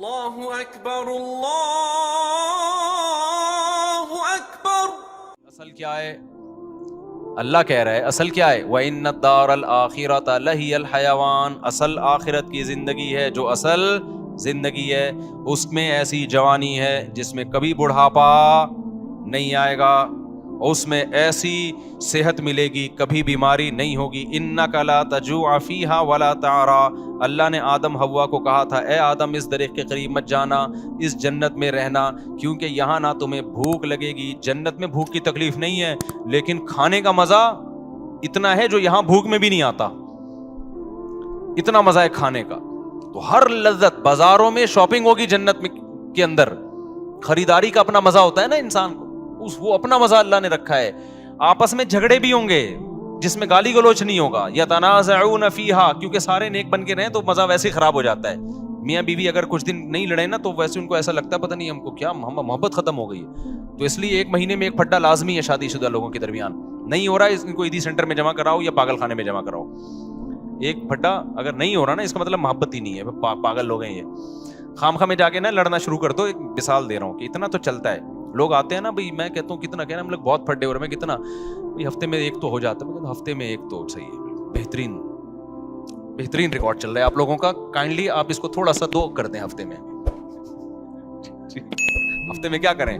اللہ اکبر اللہ اکبر. اصل کیا ہے؟ اللہ کہہ رہا ہے اصل کیا ہے؟ وَإِنَّ الدَّارَ الْآخِرَةَ لَهِيَ الْحَيَوَانُ. اصل آخرت کی زندگی ہے، جو اصل زندگی ہے اس میں ایسی جوانی ہے جس میں کبھی بڑھاپا نہیں آئے گا، اس میں ایسی صحت ملے گی، کبھی بیماری نہیں ہوگی. اِنَّكَ لَا تَجُوعَ فِيهَا وَلَا تَعْرَىٰ. اللہ نے آدم حوا کو کہا تھا اے آدم اس درخت کے قریب مت جانا، اس جنت میں رہنا، کیونکہ یہاں نہ تمہیں بھوک لگے گی. جنت میں بھوک کی تکلیف نہیں ہے، لیکن کھانے کا مزہ اتنا ہے جو یہاں بھوک میں بھی نہیں آتا. اتنا مزہ ہے کھانے کا. تو ہر لذت، بازاروں میں شاپنگ ہوگی جنت میں کے اندر، خریداری کا اپنا مزہ ہوتا ہے نا انسان کو، وہ اپنا مزہ اللہ نے رکھا ہے. آپس میں جھگڑے بھی ہوں گے جس میں گالی گلوچ نہیں ہوگا. یتنازعون فیہا، کیونکہ سارے نیک بن کے رہیں تو مزہ ویسے ہی خراب ہو جاتا ہے. میاں بیوی اگر کچھ دن نہیں لڑے نا تو ویسے ان کو ایسا لگتا ہے پتہ نہیں ہم کو کیا محبت ختم ہو گئی ہے. تو اس لیے ایک مہینے میں ایک پھڈا لازمی ہے شادی شدہ لوگوں کے درمیان. نہیں ہو رہا ہے ان کو عیدی سینٹر میں جمع کراؤ یا پاگل خانے میں جمع کراؤ. ایک پھڈا اگر نہیں ہو رہا نا اس کا مطلب محبت ہی نہیں ہے، پاگل لوگ ہیں یہ. خامخواہ میں جا کے نا لڑنا شروع کر دو. ایک مثال دے رہا ہوں کہ اتنا تو چلتا ہے. لوگ آتے ہیں نا بھائی، میں کہتا ہوں کتنا کہنا ہم لوگ بہت پھڈے ہو رہے ہیں، میں کتنا ہفتے میں ایک تو ہو جاتا ہے. میں کہتا ہوں ہفتے میں ایک تو صحیح ہے، بہترین ریکارڈ چل رہا ہے آپ لوگوں کا. کائنڈلی آپ اس کو تھوڑا سا 2 کر دیں ہفتے میں. ہفتے میں کیا کریں،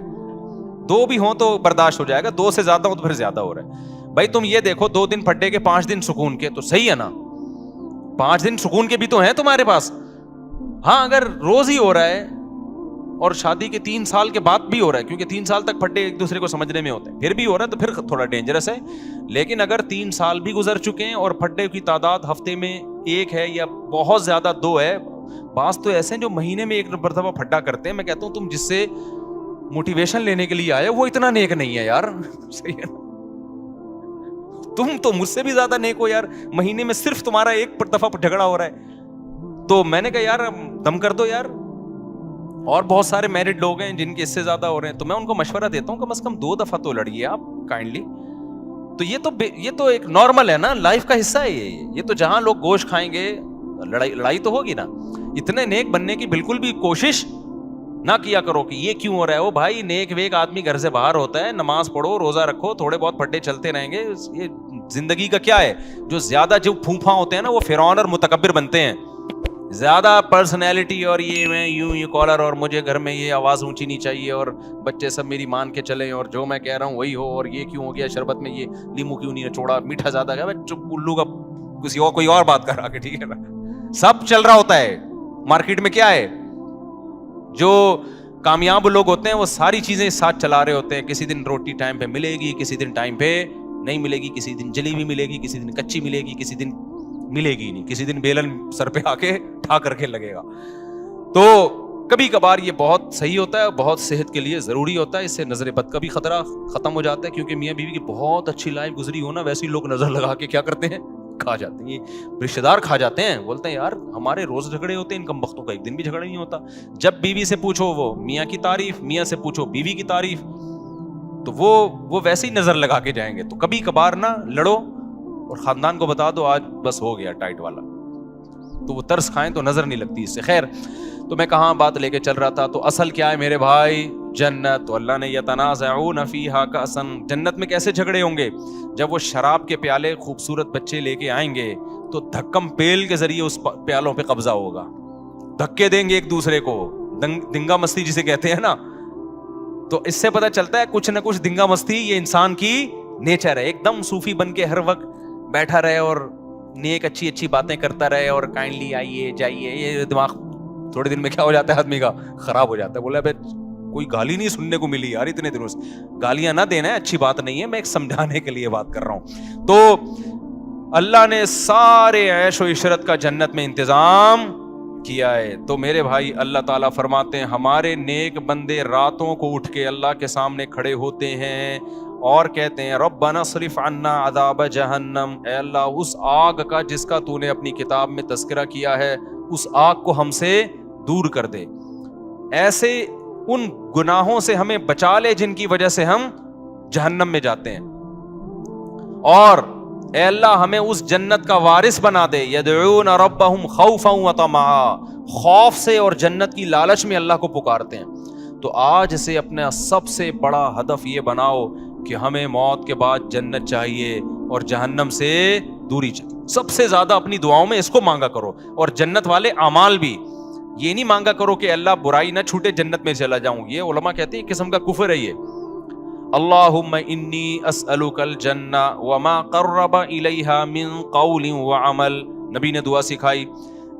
2 بھی ہوں تو برداشت ہو جائے گا، 2 سے زیادہ ہو تو پھر زیادہ ہو رہا ہے. بھائی تم یہ دیکھو 2 دن پھڈے کے 5 دن سکون کے، تو صحیح ہے نا. 5 دن سکون کے بھی تو ہیں تمہارے پاس. ہاں اگر روز ہی ہو رہا ہے اور شادی کے 3 سال کے بعد بھی ہو رہا ہے، کیونکہ 3 سال تک پھڈے ایک دوسرے کو سمجھنے میں ہوتے ہیں، پھر بھی ہو رہا ہے تو پھر تھوڑا ڈینجرس ہے. لیکن اگر 3 سال بھی گزر چکے ہیں اور پھڈے کی تعداد ہفتے میں 1 ہے یا بہت زیادہ 2 ہے، بعض تو ایسے ہیں جو مہینے میں 1 مرتبہ پھڈا کرتے ہیں. میں کہتا ہوں تم جس سے موٹیویشن لینے کے لیے آئے وہ اتنا نیک نہیں ہے یار. صحیح ہے نا، تم تو مجھ سے بھی زیادہ نیک ہو یار. مہینے میں صرف تمہارا 1 دفعہ جھگڑا ہو رہا ہے. تو میں نے کہا یار دم کر دو یار. اور بہت سارے میرڈ لوگ ہیں جن کے اس سے زیادہ ہو رہے ہیں، تو میں ان کو مشورہ دیتا ہوں کم از کم 2 دفعہ تو لڑیے آپ کائنڈلی. تو یہ تو ایک نارمل ہے نا، لائف کا حصہ ہے یہ تو جہاں لوگ گوشت کھائیں گے لڑائی تو ہوگی نا. اتنے نیک بننے کی بالکل بھی کوشش نہ کیا کرو کہ یہ کیوں ہو رہا ہے. وہ بھائی نیک ویک آدمی گھر سے باہر ہوتا ہے، نماز پڑھو، روزہ رکھو، تھوڑے بہت پھڈے چلتے رہیں گے. یہ زندگی کا کیا ہے، جو زیادہ جو پھونپھا ہوتے ہیں نا وہ فرعون اور متکبر بنتے ہیں. زیادہ پرسنالٹی اور یہ میں یوں یہ کالر اور مجھے گھر میں یہ آواز اونچی نہیں چاہیے اور بچے سب میری مان کے چلیں اور جو میں کہہ رہا ہوں وہی ہو، اور یہ کیوں ہو گیا شربت میں یہ لیمو کیوں نہیں چھوڑا، میٹھا زیادہ گیا. چپ الو کا کوئی اور بات کر رہا کہ ٹھیک ہے نا. سب چل رہا ہوتا ہے مارکیٹ میں. کیا ہے، جو کامیاب لوگ ہوتے ہیں وہ ساری چیزیں ساتھ چلا رہے ہوتے ہیں. کسی دن روٹی ٹائم پہ ملے گی، کسی دن ٹائم پہ نہیں ملے گی، کسی دن جلی بھی ملے گی، کسی دن کچی ملے گی، کسی دن ملے گی نہیں، کسی دن بیلن سر پہ آ کے ٹھا کر کے لگے گا. تو کبھی کبھار یہ بہت صحیح ہوتا ہے، بہت صحت کے لیے ضروری ہوتا ہے. اس سے نظر بد کا بھی خطرہ ختم ہو جاتا ہے، کیونکہ میاں بیوی کی بہت اچھی لائف گزری ہو نا، ویسے لوگ نظر لگا کے کیا کرتے ہیں، کھا جاتے ہیں. یہ رشتے دار کھا جاتے ہیں، بولتے ہیں یار ہمارے روز جھگڑے ہوتے ہیں، ان کم بختوں کا ایک دن بھی جھگڑا نہیں ہوتا. جب بیوی سے پوچھو وہ میاں کی تعریف، میاں سے پوچھو بیوی کی تعریف، تو وہ ویسے ہی نظر لگا کے جائیں گے. تو کبھی کبھار نہ لڑو اور خاندان کو بتا دو آج بس ہو گیا ٹائٹ والا، تو وہ ترس کھائیں تو نظر نہیں لگتی اس سے. خیر، تو میں کہاں بات لے کے چل رہا تھا. تو اصل کیا ہے میرے بھائی، جنت. تو اللہ نے یتنازعون فیہا کأسا، جنت میں کیسے جھگڑے ہوں گے، جب وہ شراب کے پیالے خوبصورت بچے لے کے آئیں گے تو دھکم پیل کے ذریعے اس پیالوں پہ قبضہ ہوگا. دھکے دیں گے ایک دوسرے کو، دنگا مستی جسے کہتے ہیں نا. تو اس سے پتہ چلتا ہے کچھ نہ کچھ دنگا مستی یہ انسان کی نیچر ہے. ایک دم صوفی بن کے ہر وقت بیٹھا رہے اور نیک اچھی باتیں کرتا رہے اور کائنڈلی آئیے جائیے، یہ دماغ تھوڑے دن میں کیا ہو جاتا ہے آدمی کا، خراب ہو جاتا ہے. بولا بھائی کوئی گالی نہیں سننے کو ملی یار اتنے دنوں سے. گالیاں نہ دینا ہے، اچھی بات نہیں ہے، میں ایک سمجھانے کے لیے بات کر رہا ہوں. تو اللہ نے سارے عیش و عشرت کا جنت میں انتظام کیا ہے. تو میرے بھائی اللہ تعالیٰ فرماتے ہیں ہمارے نیک بندے راتوں کو اٹھ کے اللہ کے سامنے کھڑے ہوتے ہیں اور کہتے ہیں ربنا اصرف عنا عذاب جہنم، اے اللہ اس آگ کا جس کا تو نے اپنی کتاب میں تذکرہ کیا ہے اس آگ کو ہم سے دور کر دے. ایسے ان گناہوں سے ہمیں بچا لے جن کی وجہ سے ہم جہنم میں جاتے ہیں. اور اے اللہ ہمیں اس جنت کا وارث بنا دے. یدعون ربهم خوفا وطمعا, خوف سے اور جنت کی لالچ میں اللہ کو پکارتے ہیں. تو آج سے اپنا سب سے بڑا ہدف یہ بناؤ کہ ہمیں موت کے بعد جنت چاہیے اور جہنم سے دوری چاہیے. سب سے زیادہ اپنی دعاؤں میں اس کو مانگا کرو. اور جنت والے اعمال بھی یہ نہیں مانگا کرو کہ اللہ برائی نہ چھوٹے جنت میں چلا جاؤں. یہ علماء کہتے ہیں قسم کا کفر ہے یہ. اللہم انی اسألک الجنہ وما قرب الیہا من قول وعمل. نبی نے دعا سکھائی,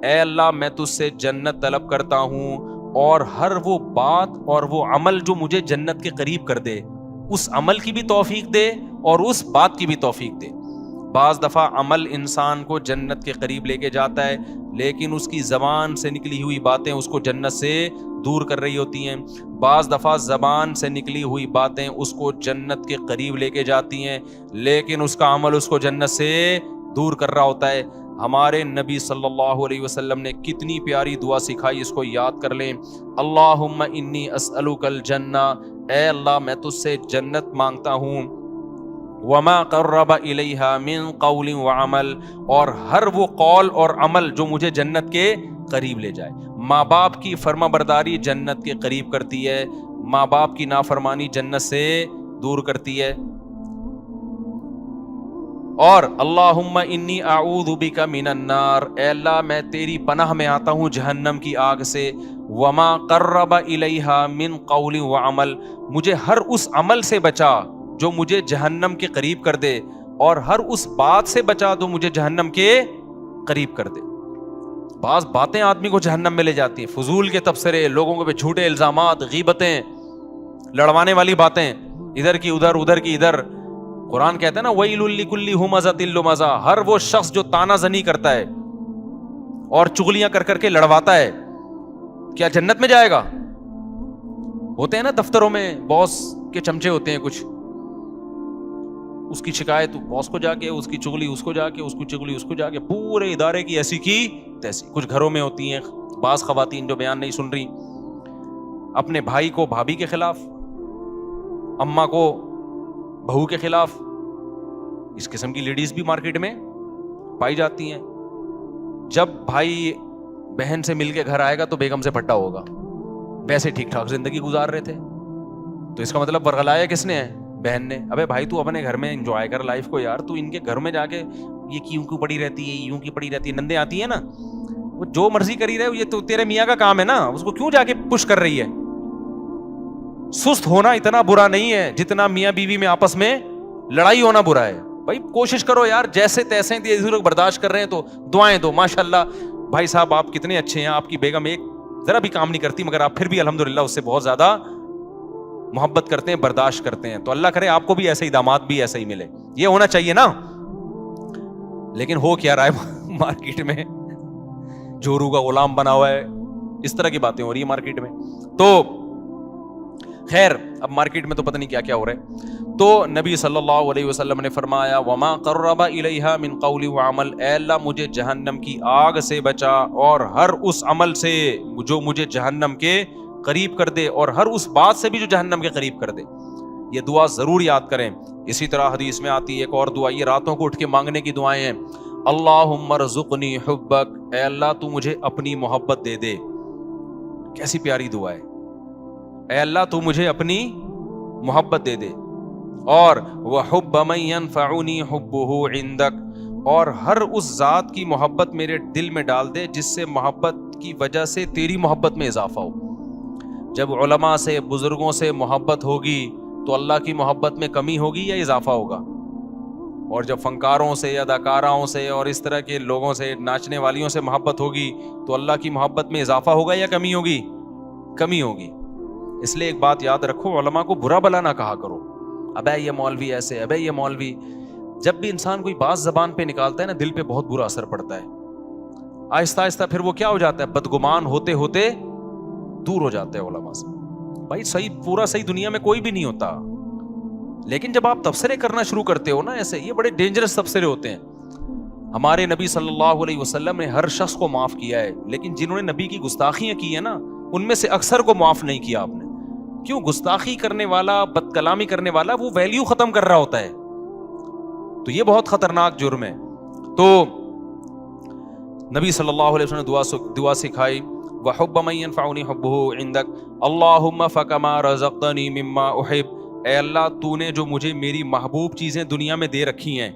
اے اللہ میں تجھ سے جنت طلب کرتا ہوں اور ہر وہ بات اور وہ عمل جو مجھے جنت کے قریب کر دے, اس عمل کی بھی توفیق دے اور اس بات کی بھی توفیق دے. بعض دفعہ عمل انسان کو جنت کے قریب لے کے جاتا ہے, لیکن اس کی زبان سے نکلی ہوئی باتیں اس کو جنت سے دور کر رہی ہوتی ہیں. بعض دفعہ زبان سے نکلی ہوئی باتیں اس کو جنت کے قریب لے کے جاتی ہیں, لیکن اس کا عمل اس کو جنت سے دور کر رہا ہوتا ہے. ہمارے نبی صلی اللہ علیہ وسلم نے کتنی پیاری دعا سکھائی, اس کو یاد کر لیں. اللہم انی اسألک الجنہ, اے اللہ میں تجھ سے جنت مانگتا ہوں, وما قرب الیہا من قول وعمل, اور ہر وہ قول اور عمل جو مجھے جنت کے قریب لے جائے. ماں باپ کی فرما برداری جنت کے قریب کرتی ہے, ماں باپ کی نافرمانی جنت سے دور کرتی ہے. اور اللہم انی اعوذ بک من النار, اے اللہ میں تیری پناہ میں آتا ہوں جہنم کی آگ سے. وما قرب الیہا من قول وعمل, مجھے ہر اس عمل سے بچا جو مجھے جہنم کے قریب کر دے, اور ہر اس بات سے بچا جو مجھے جہنم کے قریب کر دے. بعض باتیں آدمی کو جہنم میں لے جاتی ہیں, فضول کے تبصرے, لوگوں کے جھوٹے الزامات, غیبتیں, لڑوانے والی باتیں, ادھر کی ادھر ادھر کی ادھر. قرآن کہتا ہے نا ویل لکل ہمزۃ لمزہ, ہر وہ شخص جو تانا زنی کرتا ہے اور چغلیاں کر کر کے لڑواتا ہے, کیا جنت میں جائے گا؟ ہوتے ہیں نا دفتروں میں باس کے چمچے ہوتے ہیں کچھ, اس کی شکایت باس کو جا کے, اس کی چغلی اس کو جا کے, اس کی چغلی اس کو جا کے, پورے ادارے کی ایسی کی تیسی. کچھ گھروں میں ہوتی ہیں بعض خواتین جو بیان نہیں سن رہی, اپنے بھائی کو بھابھی کے خلاف, اماں کو بہو کے خلاف. اس قسم کی لیڈیز بھی مارکیٹ میں پائی جاتی ہیں. جب بھائی بہن سے مل کے گھر آئے گا تو بیگم سے پھٹا ہوگا, ویسے ٹھیک ٹھاک زندگی گزار رہے تھے, تو اس کا مطلب ورغلایا کس نے ہے؟ بہن نے. ابے بھائی تو اپنے گھر میں انجوائے کر لائف کو یار, تو ان کے گھر میں جا کے یہ کیوں پڑی رہتی ہے, یوں کی پڑی رہتی ہے, نندیں آتی ہیں نا, وہ جو مرضی کری رہے, یہ تو تیرے میاں کا کام ہے نا, اس کو کیوں جا کے پش کر رہی ہے. سست ہونا اتنا برا نہیں ہے جتنا میاں بیوی میں آپس میں لڑائی ہونا برا ہے. بھائی کوشش کرو یار, جیسے تیسے برداشت کر رہے ہیں تو دعائیں دو. ماشاءاللہ بھائی صاحب آپ کتنے اچھے ہیں, آپ کی بیگم ایک ذرا بھی کام نہیں کرتی, مگر آپ پھر بھی الحمدللہ اس سے بہت زیادہ محبت کرتے ہیں, برداشت کرتے ہیں. تو اللہ کرے آپ کو بھی ایسے ہی داماد بھی ایسے ہی ملے, یہ ہونا چاہیے نا. لیکن ہو کیا رہا ہے مارکیٹ میں, جورو کا غلام بنا ہوا ہے, اس طرح کی باتیں ہو رہی ہیں مارکیٹ میں. تو خیر اب مارکیٹ میں تو پتہ نہیں کیا کیا ہو رہا ہے. تو نبی صلی اللہ علیہ وسلم نے فرمایا وما قرب الیہا من قول وعمل, اے اللہ مجھے جہنم کی آگ سے بچا اور ہر اس عمل سے جو مجھے جہنم کے قریب کر دے, اور ہر اس بات سے بھی جو جہنم کے قریب کر دے. یہ دعا ضرور یاد کریں. اسی طرح حدیث میں آتی ہے ایک اور دعا, یہ راتوں کو اٹھ کے مانگنے کی دعائیں ہیں. اللہم ارزقنی حبک, اے اللہ تو مجھے اپنی محبت دے دے. کیسی پیاری دعا ہے, اے اللہ تو مجھے اپنی محبت دے دے. اور وحب من ينفعنی حبہ عندک, اور ہر اس ذات کی محبت میرے دل میں ڈال دے جس سے محبت کی وجہ سے تیری محبت میں اضافہ ہو. جب علماء سے بزرگوں سے محبت ہوگی تو اللہ کی محبت میں کمی ہوگی یا اضافہ ہوگا؟ اور جب فنکاروں سے یا اداکاراؤں سے اور اس طرح کے لوگوں سے, ناچنے والیوں سے محبت ہوگی تو اللہ کی محبت میں اضافہ ہوگا یا کمی ہوگی؟ کمی ہوگی. اس لیے ایک بات یاد رکھو, علماء کو برا بلا نہ کہا کرو, ابے یہ مولوی ایسے, ابے یہ مولوی. جب بھی انسان کوئی بات زبان پہ نکالتا ہے نا, دل پہ بہت برا اثر پڑتا ہے. آہستہ آہستہ پھر وہ کیا ہو جاتا ہے, بدگمان ہوتے ہوتے دور ہو جاتے ہیں علماء سے. بھائی صحیح, پورا صحیح دنیا میں کوئی بھی نہیں ہوتا, لیکن جب آپ تبصرے کرنا شروع کرتے ہو نا ایسے, یہ بڑے ڈینجرس تبصرے ہوتے ہیں. ہمارے نبی صلی اللہ علیہ وسلم نے ہر شخص کو معاف کیا ہے, لیکن جنہوں نے نبی کی گستاخیاں کی ہیں نا, ان میں سے اکثر کو معاف نہیں کیا آپ نے. کیوں؟ گستاخی کرنے والا, بد کلامی کرنے والا وہ ویلیو ختم کر رہا ہوتا ہے. تو یہ بہت خطرناک جرم ہے. تو نبی صلی اللہ علیہ وسلم نے دعا سکھائی وحب من ينفعني حبه عندك اللهم فكما رزقتني مما احب. اے اللہ تو نے جو مجھے میری محبوب چیزیں دنیا میں دے رکھی ہیں.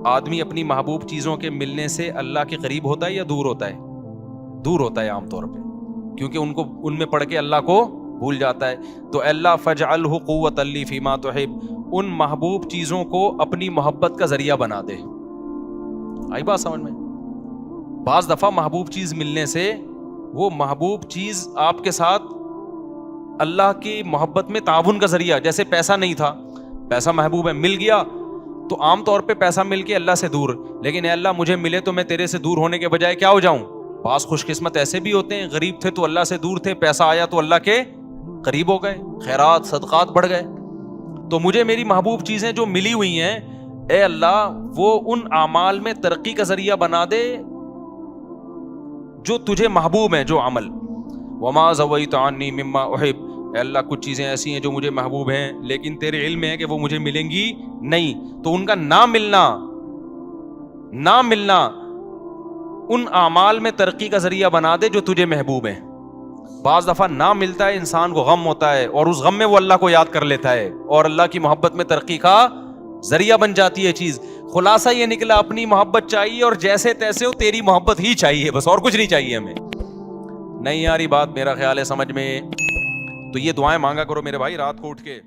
آدمی اپنی محبوب چیزوں کے ملنے سے اللہ کے قریب ہوتا ہے یا دور ہوتا ہے؟ دور ہوتا ہے عام طور پہ, کیونکہ ان میں پڑھ کے اللہ کو بھول جاتا ہے. تو اللہ فجعلہ قوۃ لی فیما تحب, ان محبوب چیزوں کو اپنی محبت کا ذریعہ بنا دے. آئی بات سمجھ میں؟ بعض دفعہ محبوب چیز ملنے سے وہ محبوب چیز آپ کے ساتھ اللہ کی محبت میں تعاون کا ذریعہ, جیسے پیسہ نہیں تھا, پیسہ محبوب ہے, مل گیا تو عام طور پہ پیسہ مل کے اللہ سے دور, لیکن اے اللہ مجھے ملے تو میں تیرے سے دور ہونے کے بجائے کیا ہو جاؤں. بعض خوش قسمت ایسے بھی ہوتے ہیں, غریب تھے تو اللہ سے دور تھے, پیسہ آیا تو اللہ کے قریب ہو گئے, خیرات صدقات بڑھ گئے. تو مجھے میری محبوب چیزیں جو ملی ہوئی ہیں اے اللہ وہ ان اعمال میں ترقی کا ذریعہ بنا دے جو تجھے محبوب ہیں, جو عمل. وما زویت عنی مما احب, اے اللہ کچھ چیزیں ایسی ہیں جو مجھے محبوب ہیں لیکن تیرے علم ہے کہ وہ مجھے ملیں گی نہیں, تو ان کا نہ ملنا ان اعمال میں ترقی کا ذریعہ بنا دے جو تجھے محبوب ہیں. بعض دفعہ نہ ملتا ہے, انسان کو غم ہوتا ہے اور اس غم میں وہ اللہ کو یاد کر لیتا ہے اور اللہ کی محبت میں ترقی کا ذریعہ بن جاتی ہے چیز. خلاصہ یہ نکلا اپنی محبت چاہیے اور جیسے تیسے ہو تیری محبت ہی چاہیے, بس اور کچھ نہیں چاہیے ہمیں. نہیں یاری بات میرا خیال ہے سمجھ میں. تو یہ دعائیں مانگا کرو میرے بھائی رات کو اٹھ کے.